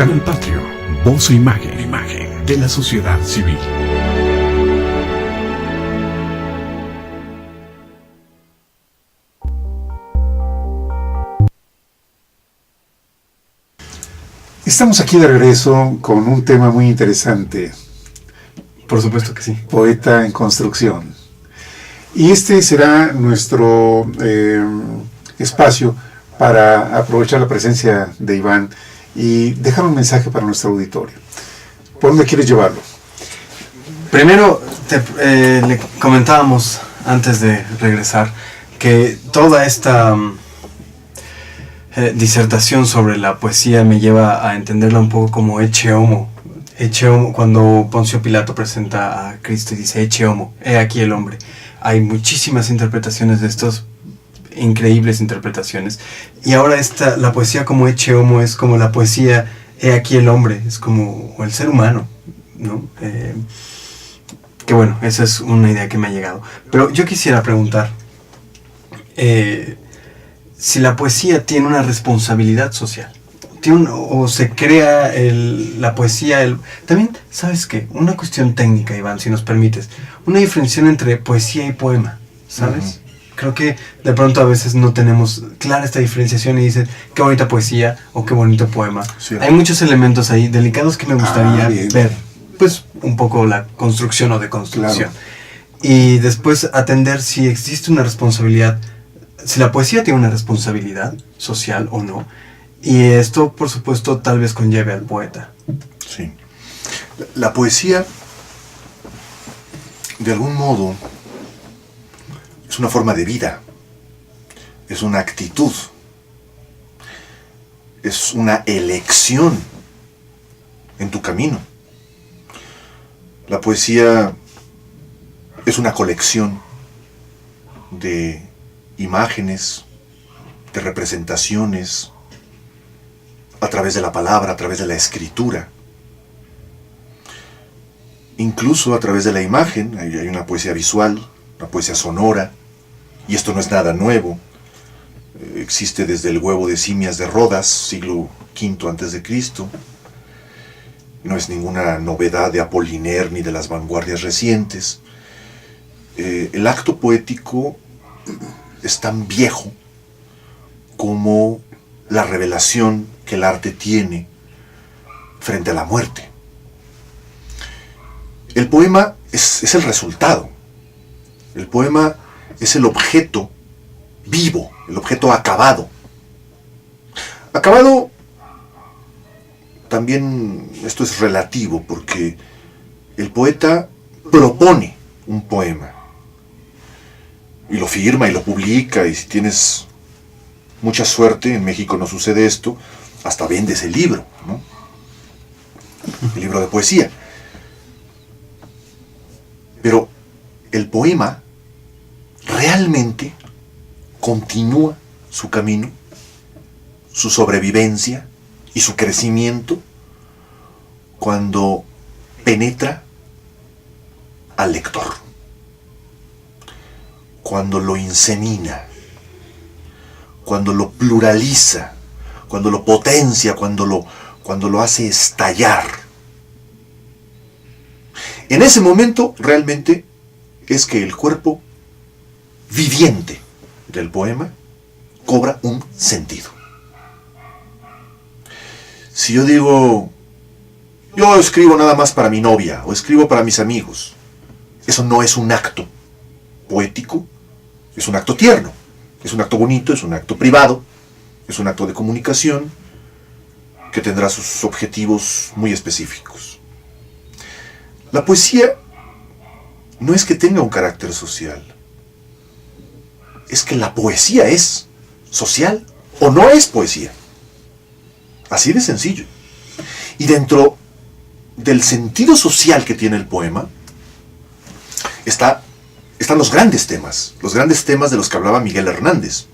Canal Patrio, voz e imagen de la sociedad civil. Estamos aquí de regreso con un tema muy interesante. Por supuesto que sí. Poeta en construcción. Y este será nuestro espacio para aprovechar la presencia de Iván y dejar un mensaje para nuestro auditorio. ¿Por dónde quieres llevarlo? Primero, le comentábamos antes de regresar que toda esta disertación sobre la poesía me lleva a entenderla un poco como ecce homo. Ecce homo, cuando Poncio Pilato presenta a Cristo y dice ecce homo, he aquí el hombre. Hay muchísimas interpretaciones de estos, increíbles interpretaciones. Y ahora la poesía como ecce homo es como la poesía he aquí el hombre, es como el ser humano, ¿no? Que bueno, esa es una idea que me ha llegado. Pero yo quisiera preguntar si la poesía tiene una responsabilidad social. O se crea la poesía... También, ¿sabes qué? Una cuestión técnica, Iván, si nos permites. Una diferenciación entre poesía y poema, ¿sabes? Creo que de pronto a veces no tenemos clara esta diferenciación y dicen qué bonita poesía o qué bonito poema. Sí. Hay muchos elementos ahí delicados que me gustaría ver. Pues un poco la construcción o deconstrucción. Claro. Y después atender si existe una responsabilidad, si la poesía tiene una responsabilidad social o no. Y esto, por supuesto, tal vez conlleve al poeta. Sí. La poesía, de algún modo, es una forma de vida, es una actitud, es una elección en tu camino. La poesía es una colección de imágenes, de representaciones, a través de la palabra, a través de la escritura, incluso a través de la imagen. Hay una poesía visual, una poesía sonora, y esto no es nada nuevo. Existe desde el huevo de Simias de Rodas, siglo V a.C. No es ninguna novedad de Apollinaire ni de las vanguardias recientes. El acto poético es tan viejo como la revelación que el arte tiene frente a la muerte. El poema es el resultado. El poema es el objeto vivo, el objeto acabado. Acabado, también esto es relativo, porque el poeta propone un poema y lo firma y lo publica, y si tienes mucha suerte, en México no sucede esto, hasta vendes el libro, ¿no? El libro de poesía. Pero el poema realmente continúa su camino, su sobrevivencia y su crecimiento cuando penetra al lector, cuando lo insemina, cuando lo pluraliza, cuando lo potencia, cuando lo hace estallar. En ese momento realmente es que el cuerpo viviente del poema cobra un sentido. Si yo digo, yo escribo nada más para mi novia, o escribo para mis amigos, eso no es un acto poético, es un acto tierno, es un acto bonito, es un acto privado, es un acto de comunicación que tendrá sus objetivos muy específicos. La poesía no es que tenga un carácter social, es que la poesía es social o no es poesía. Así de sencillo. Y dentro del sentido social que tiene el poema están los grandes temas de los que hablaba Miguel Hernández.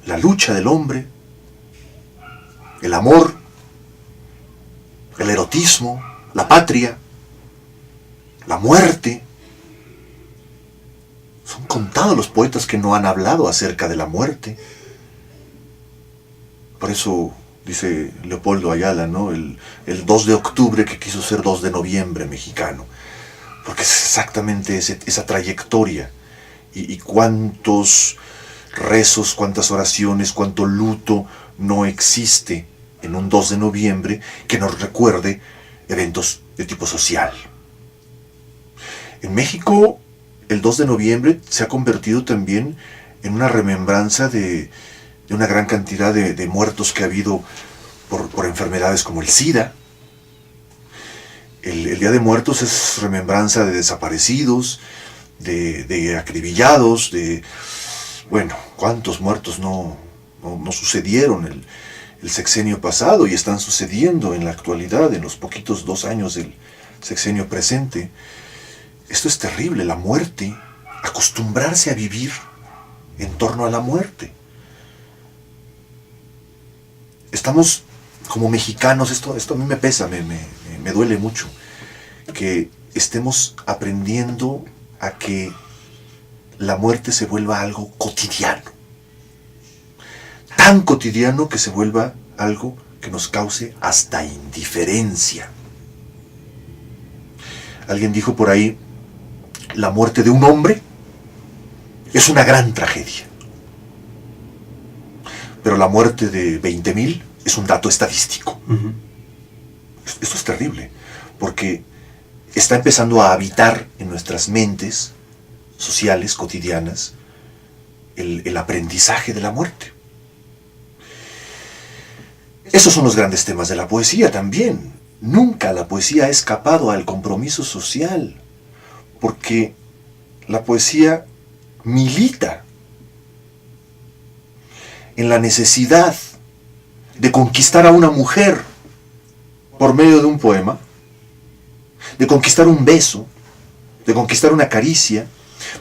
La lucha del hombre, el amor, el erotismo, la patria, la muerte. Son contados los poetas que no han hablado acerca de la muerte. Por eso dice Leopoldo Ayala, ¿no? El 2 de octubre que quiso ser 2 de noviembre mexicano, porque es exactamente esa trayectoria, y cuántos rezos, cuántas oraciones, cuánto luto no existe en un 2 de noviembre que nos recuerde eventos de tipo social. En México, el 2 de noviembre se ha convertido también en una remembranza de una gran cantidad de muertos que ha habido por enfermedades como el SIDA. El Día de Muertos es remembranza de desaparecidos, de acribillados, bueno, cuántos muertos no sucedieron el sexenio pasado y están sucediendo en la actualidad, en los poquitos 2 años del sexenio presente. Esto es terrible, la muerte, acostumbrarse a vivir en torno a la muerte. Estamos como mexicanos, esto a mí me pesa, me duele mucho, que estemos aprendiendo a que la muerte se vuelva algo cotidiano. Tan cotidiano que se vuelva algo que nos cause hasta indiferencia. Alguien dijo por ahí, la muerte de un hombre es una gran tragedia. Pero la muerte de 20,000 es un dato estadístico. Esto es terrible, porque está empezando a habitar en nuestras mentes sociales, cotidianas, el aprendizaje de la muerte. Esos son los grandes temas de la poesía también. Nunca la poesía ha escapado al compromiso social, porque la poesía milita en la necesidad de conquistar a una mujer por medio de un poema, de conquistar un beso, de conquistar una caricia,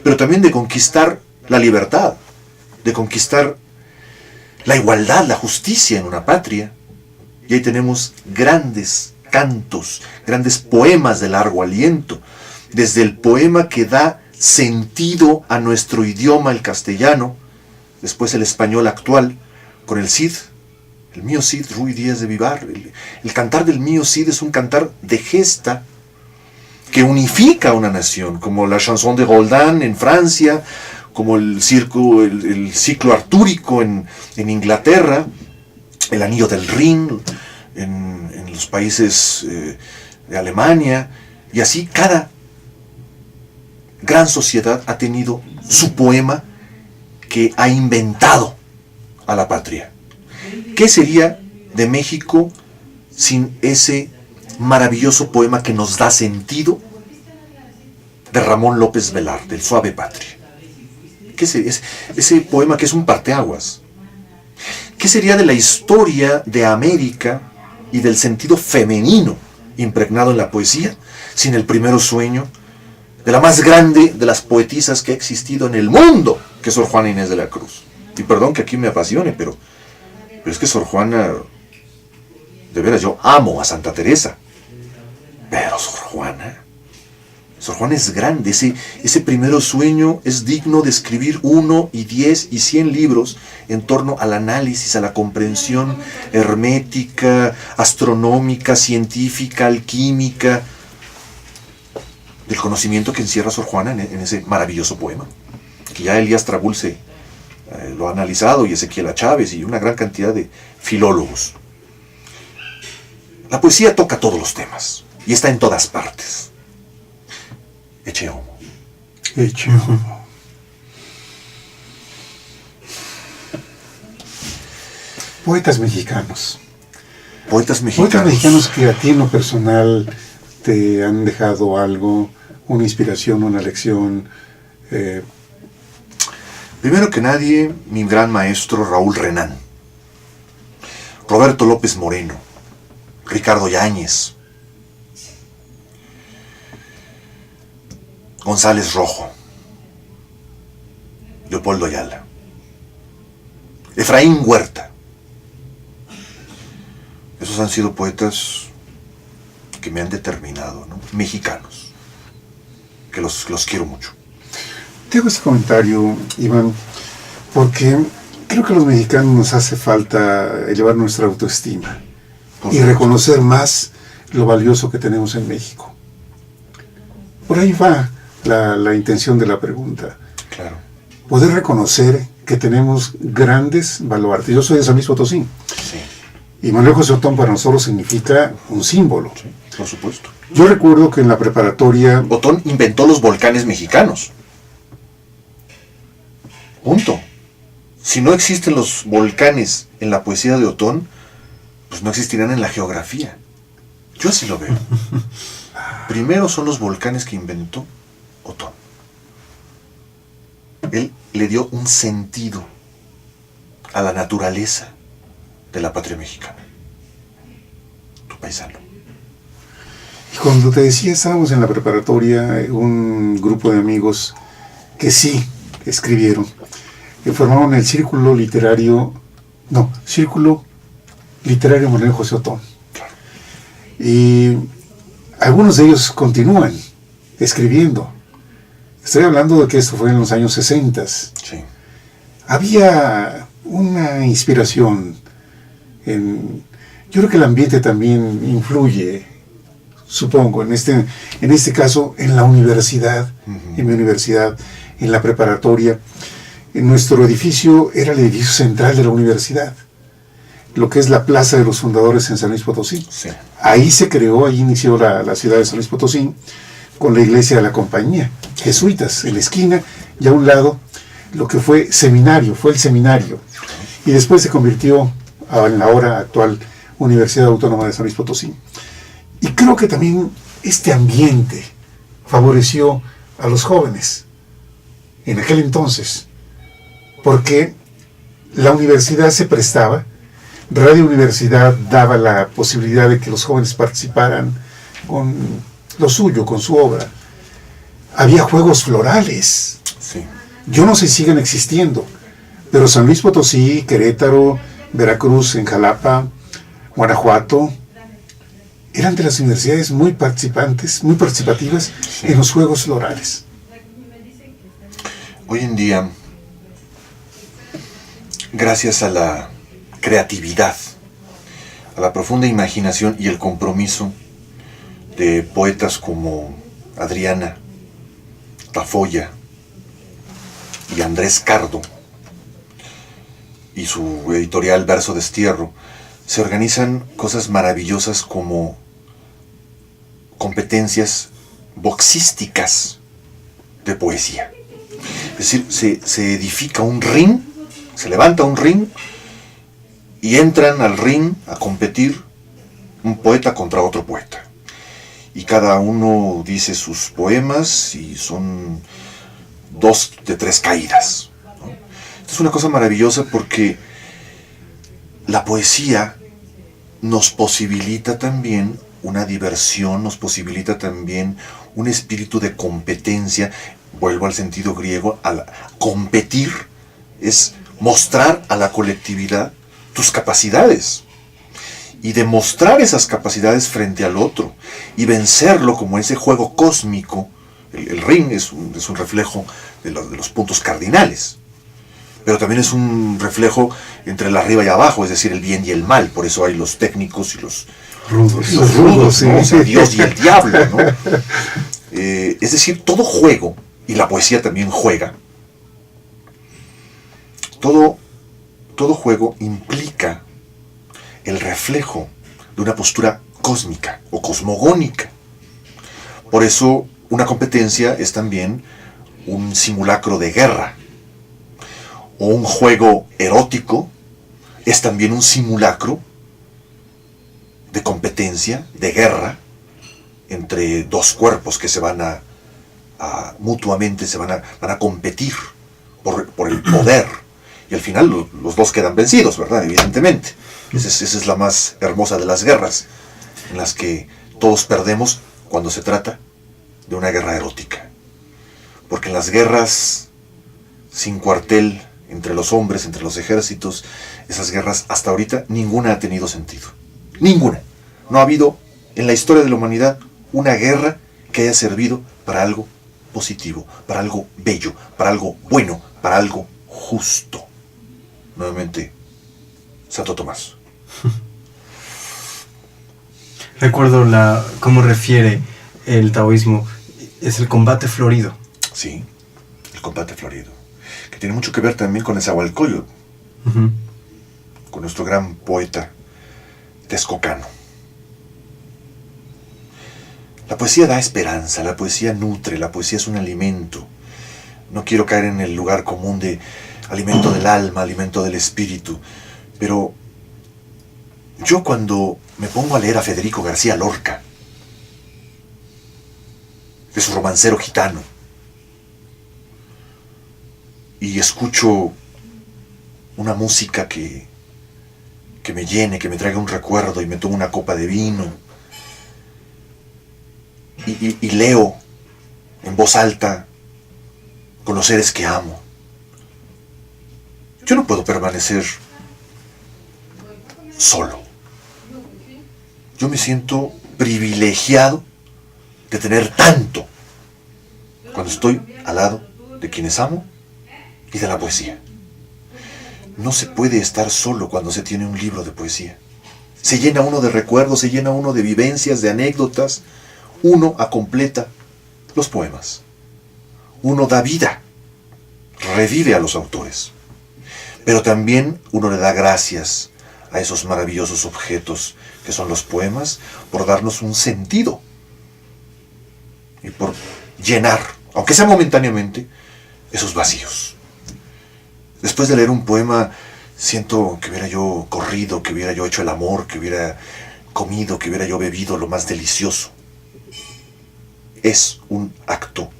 pero también de conquistar la libertad, de conquistar la igualdad, la justicia en una patria. Y ahí tenemos grandes cantos, grandes poemas de largo aliento, desde el poema que da sentido a nuestro idioma, el castellano, después el español actual, con el Cid, el mío Cid, Ruy Díaz de Vivar. El cantar del mío Cid es un cantar de gesta que unifica a una nación, como la chanson de Roldán en Francia, como el ciclo artúrico en Inglaterra, el anillo del Rin en los países de Alemania, y así cada gran sociedad ha tenido su poema que ha inventado a la patria. ¿Qué sería de México sin ese maravilloso poema que nos da sentido de Ramón López Velarde, El Suave Patria? ¿Qué es ese poema que es un parteaguas? ¿Qué sería de la historia de América y del sentido femenino impregnado en la poesía sin el primero sueño de la más grande de las poetisas que ha existido en el mundo, que es Sor Juana Inés de la Cruz? Y perdón que aquí me apasione, pero es que Sor Juana, de veras, yo amo a Santa Teresa, pero Sor Juana es grande. Ese primero sueño es digno de escribir 1 y 10 y 100 libros en torno al análisis, a la comprensión hermética, astronómica, científica, alquímica, del conocimiento que encierra Sor Juana en ese maravilloso poema, que ya Elías Trabulce lo ha analizado, y Ezequiel A. Chávez y una gran cantidad de filólogos. La poesía toca todos los temas y está en todas partes. Ecce homo. Ecce homo. Poetas mexicanos. Poetas mexicanos. Poetas mexicanos que a ti en lo personal te han dejado algo, una inspiración, una lección. Primero que nadie, mi gran maestro Raúl Renán, Roberto López Moreno, Ricardo Yáñez, González Rojo, Leopoldo Ayala, Efraín Huerta. Esos han sido poetas que me han determinado, ¿no? Mexicanos, que los quiero mucho. Te hago este comentario, Iván, porque Creo que a los mexicanos nos hace falta elevar nuestra autoestima Por y supuesto. reconocer más lo valioso que tenemos en México. Por ahí va la intención de la pregunta. Claro. Poder reconocer que tenemos grandes baluartes. Yo soy de San Luis Potosí Sí, y Manuel José Otón para nosotros significa un símbolo. sí, por supuesto. Yo recuerdo que en la preparatoria, Otón inventó los volcanes mexicanos. Punto. Si no existen los volcanes en la poesía de Otón, pues no existirán en la geografía. Yo así lo veo. Primero son los volcanes que inventó Otón. Él le dio un sentido a la naturaleza de la patria mexicana. Tu paisano. y cuando te decía, estábamos en la preparatoria, un grupo de amigos que sí escribieron, que formaron el Círculo Literario Manuel José Otón. Y algunos de ellos continúan escribiendo. Estoy hablando de que esto fue en los años 60. Sí. Había una inspiración yo creo que el ambiente también influye, supongo, en este caso en la universidad, en mi universidad, en la preparatoria. En nuestro edificio era el edificio central de la universidad, lo que es la Plaza de los Fundadores en San Luis Potosí. Sí. Ahí se creó, ahí inició la ciudad de San Luis Potosí, con la iglesia de la Compañía, jesuitas, en la esquina, y a un lado lo que fue el seminario, y después se convirtió en la ahora actual Universidad Autónoma de San Luis Potosí. Y creo que también este ambiente favoreció a los jóvenes en aquel entonces, porque la universidad se prestaba, Radio Universidad daba la posibilidad de que los jóvenes participaran con lo suyo, con su obra. Había juegos florales. Sí. Yo no sé si siguen existiendo, pero San Luis Potosí, Querétaro, Veracruz, en Jalapa, Guanajuato, eran de las universidades muy participativas en los juegos florales. Hoy en día, gracias a la creatividad, a la profunda imaginación y el compromiso de poetas como Adriana, Tafoya y Andrés Cardo, y su editorial Verso Destierro, se organizan cosas maravillosas como competencias boxísticas de poesía. Es decir, se edifica un ring, se levanta un ring y entran al ring a competir un poeta contra otro poeta. Y cada uno dice sus poemas y son 2 de 3 caídas. Esto es una cosa maravillosa porque la poesía nos posibilita también una diversión, nos posibilita también un espíritu de competencia. Vuelvo al sentido griego, al competir es mostrar a la colectividad tus capacidades y demostrar esas capacidades frente al otro y vencerlo como ese juego cósmico. El ring es un reflejo de los puntos cardinales, pero también es un reflejo entre el arriba y abajo, es decir, el bien y el mal. Por eso hay los técnicos y los rudos, ¿no? O sea, Dios y el diablo, ¿no? Es decir, todo juego, y la poesía también juega, todo juego implica el reflejo de una postura cósmica o cosmogónica. Por eso una competencia es también un simulacro de guerra, o un juego erótico es también un simulacro de competencia, de guerra, entre 2 cuerpos que se van a mutuamente van a competir por el poder, y al final los 2 quedan vencidos, ¿verdad? Evidentemente. Esa es la más hermosa de las guerras, en las que todos perdemos cuando se trata de una guerra erótica. Porque en las guerras sin cuartel, entre los hombres, entre los ejércitos, esas guerras hasta ahorita ninguna ha tenido sentido. Ninguna. No ha habido en la historia de la humanidad una guerra que haya servido para algo positivo, para algo bello, para algo bueno, para algo justo. nuevamente, Santo Tomás. Recuerdo cómo refiere el taoísmo, es el combate florido. Sí, el combate florido, que tiene mucho que ver también con Nezahualcóyotl, Ujú. con nuestro gran poeta texcocano. La poesía da esperanza, la poesía nutre, la poesía es un alimento. No quiero caer en el lugar común de alimento del alma, alimento del espíritu, pero yo cuando me pongo a leer a Federico García Lorca, de su romancero gitano, y escucho una música que me llene, que me traiga un recuerdo, y me tomo una copa de vino, y leo en voz alta con los seres que amo, yo no puedo permanecer solo. Yo me siento privilegiado de tener tanto cuando estoy al lado de quienes amo y de la poesía. No se puede estar solo cuando se tiene un libro de poesía. Se llena uno de recuerdos, se llena uno de vivencias, de anécdotas. Uno acompleta los poemas. Uno da vida, revive a los autores. Pero también uno le da gracias a esos maravillosos objetos que son los poemas por darnos un sentido y por llenar, aunque sea momentáneamente, esos vacíos. Después de leer un poema, siento que hubiera yo corrido, que hubiera yo hecho el amor, que hubiera comido, que hubiera yo bebido lo más delicioso. Es un acto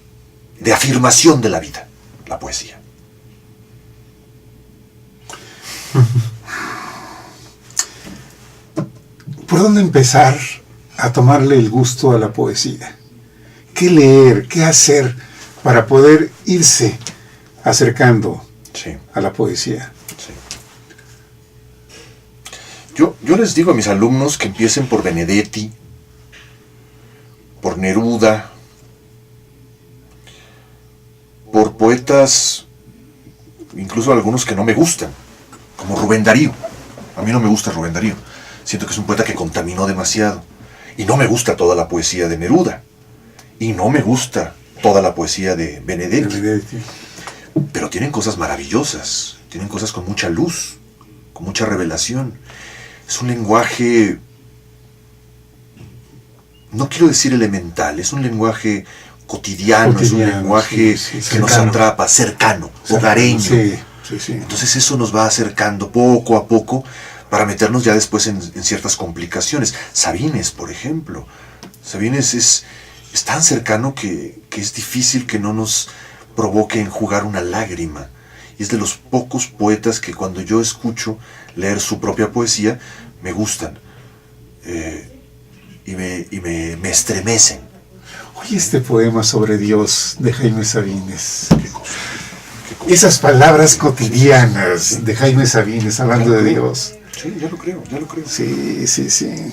de afirmación de la vida, la poesía. ¿Por dónde empezar a tomarle el gusto a la poesía? ¿Qué leer? ¿Qué hacer para poder irse acercando Sí, a la poesía? sí. Yo les digo a mis alumnos que empiecen por Benedetti, por Neruda, por poetas, incluso algunos que no me gustan, como Rubén Darío. A mí no me gusta Rubén Darío. Siento que es un poeta que contaminó demasiado. Y no me gusta toda la poesía de Neruda. Y no me gusta toda la poesía de Benedetti. Benedetti. Pero tienen cosas maravillosas. Tienen cosas con mucha luz, con mucha revelación. Es un lenguaje, no quiero decir elemental, es un lenguaje cotidiano, es un lenguaje que nos atrapa, cercano, hogareño. Sí, sí, sí. Entonces eso nos va acercando poco a poco para meternos ya después en ciertas complicaciones. Sabines, por ejemplo. Sabines es tan cercano que es difícil que no nos provoque enjugar una lágrima. Y es de los pocos poetas que cuando yo escucho leer su propia poesía, me gustan. Y me estremecen. Oye, este poema sobre Dios de Jaime Sabines. Esas palabras cotidianas de Jaime Sabines hablando de Dios. Sí, ya lo creo, ya lo creo. Sí, sí, sí.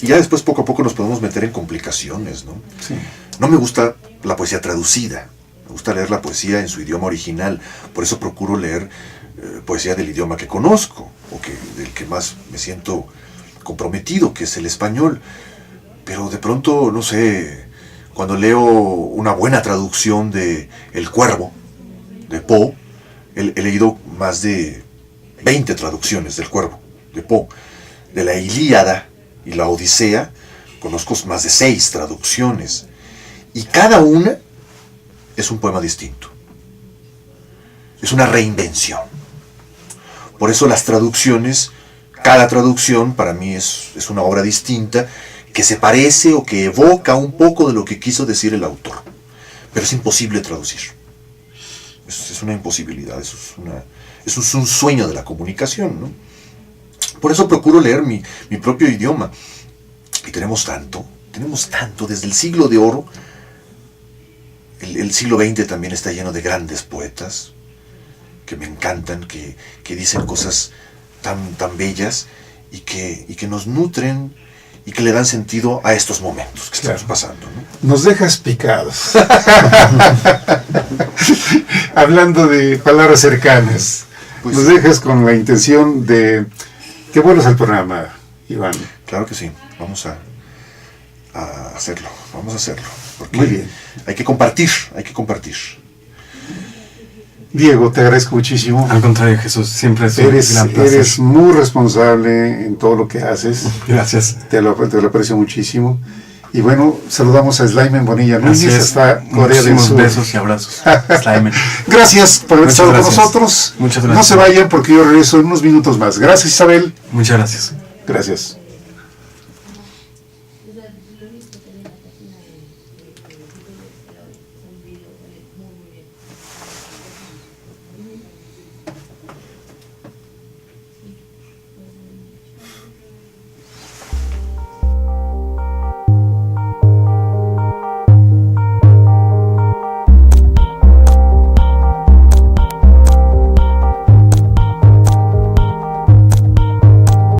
Y ya después poco a poco nos podemos meter en complicaciones, ¿no? Sí. No me gusta la poesía traducida. Me gusta leer la poesía en su idioma original. Por eso procuro leer poesía del idioma que conozco, o del que más me siento comprometido, que es el español. Pero de pronto, no sé, cuando leo una buena traducción de El Cuervo, de Poe, he leído más de 20 traducciones del Cuervo, de Poe. De la Ilíada y la Odisea, conozco más de 6 traducciones. Y cada una es un poema distinto. Es una reinvención. Por eso las traducciones, cada traducción para mí es una obra distinta que se parece o que evoca un poco de lo que quiso decir el autor. Pero es imposible traducir. Es una imposibilidad, eso es un sueño de la comunicación, ¿no? Por eso procuro leer mi propio idioma. Y tenemos tanto desde el siglo de oro. El siglo XX también está lleno de grandes poetas que me encantan, que dicen cosas tan bellas y que nos nutren y que le dan sentido a estos momentos que estamos Claro. pasando, ¿no? Nos dejas picados. Hablando de palabras cercanas, Pues nos sí. dejas con la intención de que vuelvas al programa, Iván. Claro que sí, vamos a hacerlo, vamos a hacerlo. Porque Muy bien. hay que compartir, hay que compartir. Diego, te agradezco muchísimo. Al contrario, Jesús, siempre es un Eres, gran placer. eres muy responsable en todo lo que haces. Gracias. Te lo aprecio muchísimo. Y bueno, saludamos a Slyman Bonilla Así Núñez es. hasta Corea del Muchísimos Sur. besos y abrazos. Slimen. Gracias por haber Muchas estado gracias. con nosotros. Muchas No gracias. se vayan porque yo regreso en unos minutos más. Gracias, Isabel. Muchas gracias. Gracias.